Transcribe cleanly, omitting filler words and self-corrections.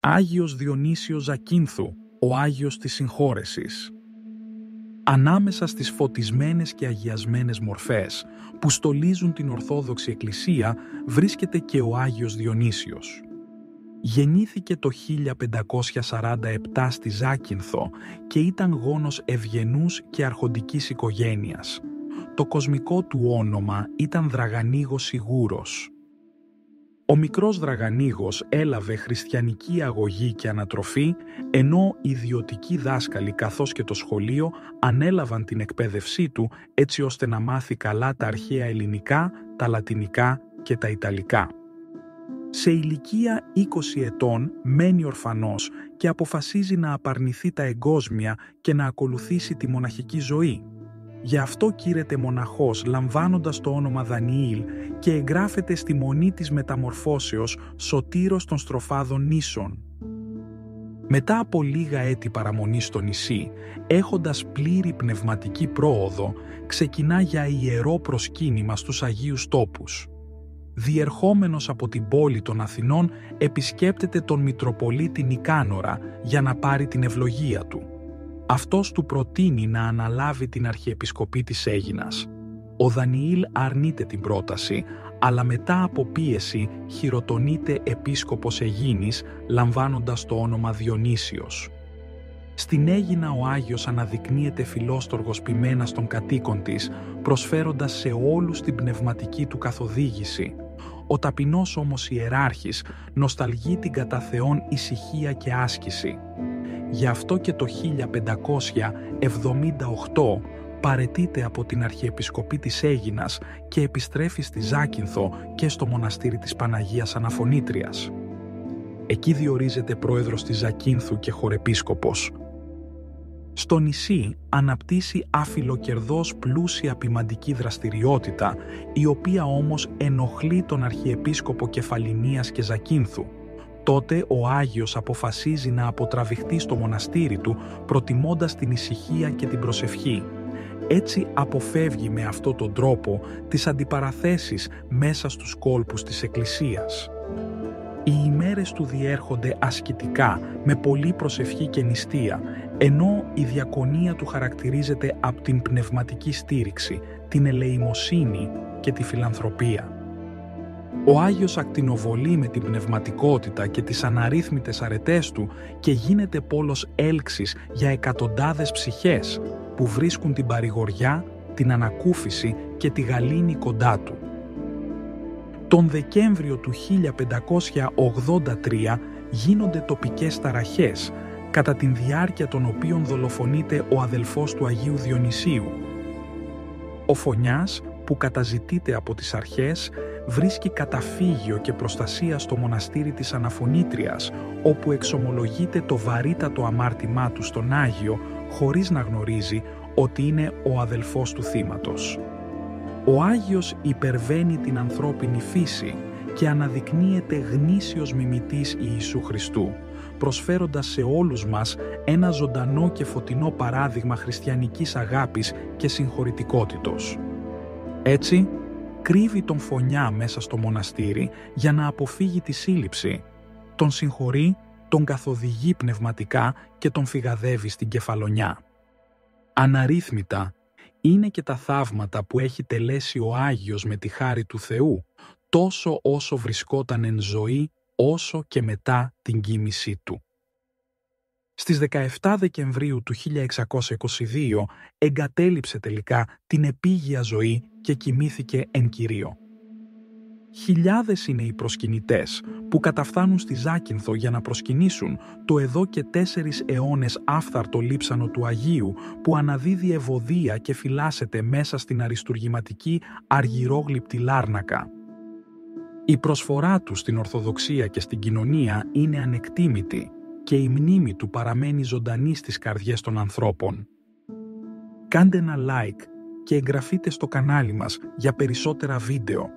Άγιος Διονύσιος Ζακίνθου, ο Άγιος της Συγχώρεσης. Ανάμεσα στις φωτισμένες και αγιασμένες μορφές που στολίζουν την Ορθόδοξη Εκκλησία βρίσκεται και ο Άγιος Διονύσιος. Γεννήθηκε το 1547 στη Ζάκυνθο και ήταν γόνος ευγενούς και αρχοντικής οικογένειας. Το κοσμικό του όνομα ήταν Δραγανίγος Σιγούρος. Ο μικρός Δραγανίγος έλαβε χριστιανική αγωγή και ανατροφή, ενώ οι ιδιωτικοί δάσκαλοι καθώς και το σχολείο ανέλαβαν την εκπαίδευσή του έτσι ώστε να μάθει καλά τα αρχαία ελληνικά, τα λατινικά και τα ιταλικά. Σε ηλικία 20 ετών μένει ορφανός και αποφασίζει να απαρνηθεί τα εγκόσμια και να ακολουθήσει τη μοναχική ζωή. Γι' αυτό κήρεται μοναχός λαμβάνοντας το όνομα Δανιήλ και εγγράφεται στη μονή της μεταμορφώσεως Σωτήρος των Στροφάδων Νήσων. Μετά από λίγα έτη παραμονή στο νησί, έχοντας πλήρη πνευματική πρόοδο, ξεκινά για ιερό προσκύνημα στους Αγίους Τόπους. Διερχόμενος από την πόλη των Αθηνών, επισκέπτεται τον Μητροπολίτη Νικάνορα για να πάρει την ευλογία του. Αυτός του προτείνει να αναλάβει την αρχιεπισκοπή της Αίγινας. Ο Δανιήλ αρνείται την πρόταση, αλλά μετά από πίεση χειροτονείται επίσκοπος Αιγίνης, λαμβάνοντας το όνομα Διονύσιος. Στην Αίγινα ο Άγιος αναδεικνύεται φιλόστοργος ποιμένας των κατοίκων της, προσφέροντας σε όλους την πνευματική του καθοδήγηση. Ο ταπεινός όμως ιεράρχης νοσταλγεί την κατά Θεόν ησυχία και άσκηση. Γι' αυτό και το 1578 παραιτείται από την Αρχιεπισκοπή της Αίγινας και επιστρέφει στη Ζάκυνθο και στο μοναστήρι της Παναγίας Αναφωνήτριας. Εκεί διορίζεται πρόεδρος της Ζακύνθου και χορεπίσκοπος. Στο νησί αναπτύσσει αφιλοκερδώς πλούσια ποιμαντική δραστηριότητα, η οποία όμως ενοχλεί τον Αρχιεπίσκοπο Κεφαληνίας και Ζακύνθου. Τότε ο Άγιος αποφασίζει να αποτραβηχτεί στο μοναστήρι του, προτιμώντας την ησυχία και την προσευχή. Έτσι αποφεύγει με αυτόν τον τρόπο τις αντιπαραθέσεις μέσα στους κόλπους της Εκκλησίας. Οι ημέρες του διέρχονται ασκητικά, με πολλή προσευχή και νηστεία, ενώ η διακονία του χαρακτηρίζεται από την πνευματική στήριξη, την ελεημοσύνη και τη φιλανθρωπία. Ο Άγιος ακτινοβολεί με την πνευματικότητα και τις αναρρύθμιτες αρετές του και γίνεται πόλος έλξης για εκατοντάδες ψυχές που βρίσκουν την παρηγοριά, την ανακούφιση και τη γαλήνη κοντά του. Τον Δεκέμβριο του 1583 γίνονται τοπικές ταραχές, κατά την διάρκεια των οποίων δολοφονείται ο αδελφός του Αγίου Διονυσίου. Ο Φωνιάς, που καταζητείται από τις αρχές, βρίσκει καταφύγιο και προστασία στο μοναστήρι της Αναφωνήτριας, όπου εξομολογείται το βαρύτατο αμάρτημά του στον Άγιο, χωρίς να γνωρίζει ότι είναι ο αδελφός του θύματος. Ο Άγιος υπερβαίνει την ανθρώπινη φύση και αναδεικνύεται γνήσιος μιμητής Ιησού Χριστού, προσφέροντας σε όλους μας ένα ζωντανό και φωτεινό παράδειγμα χριστιανικής αγάπης και συγχωρητικότητος. Έτσι, κρύβει τον Φωνιά μέσα στο μοναστήρι για να αποφύγει τη σύλληψη. Τον συγχωρεί, τον καθοδηγεί πνευματικά και τον φυγαδεύει στην Κεφαλονιά. Αναρρύθμιτα είναι και τα θαύματα που έχει τελέσει ο Άγιος με τη χάρη του Θεού, τόσο όσο βρισκόταν εν ζωή, όσο και μετά την κοίμησή του. Στις 17 Δεκεμβρίου του 1622 εγκατέλειψε τελικά την επίγεια ζωή και κοιμήθηκε εν Κυρίω. Χιλιάδες είναι οι προσκυνητές που καταφθάνουν στη Ζάκυνθο για να προσκυνήσουν το εδώ και 4 αιώνες άφθαρτο λείψανο του Αγίου που αναδίδει ευωδία και φυλάσσεται μέσα στην αριστουργηματική αργυρόγλυπτη Λάρνακα. Η προσφορά του στην Ορθοδοξία και στην κοινωνία είναι ανεκτήμητη και η μνήμη του παραμένει ζωντανή στις καρδιές των ανθρώπων. Κάντε ένα like και εγγραφείτε στο κανάλι μας για περισσότερα βίντεο.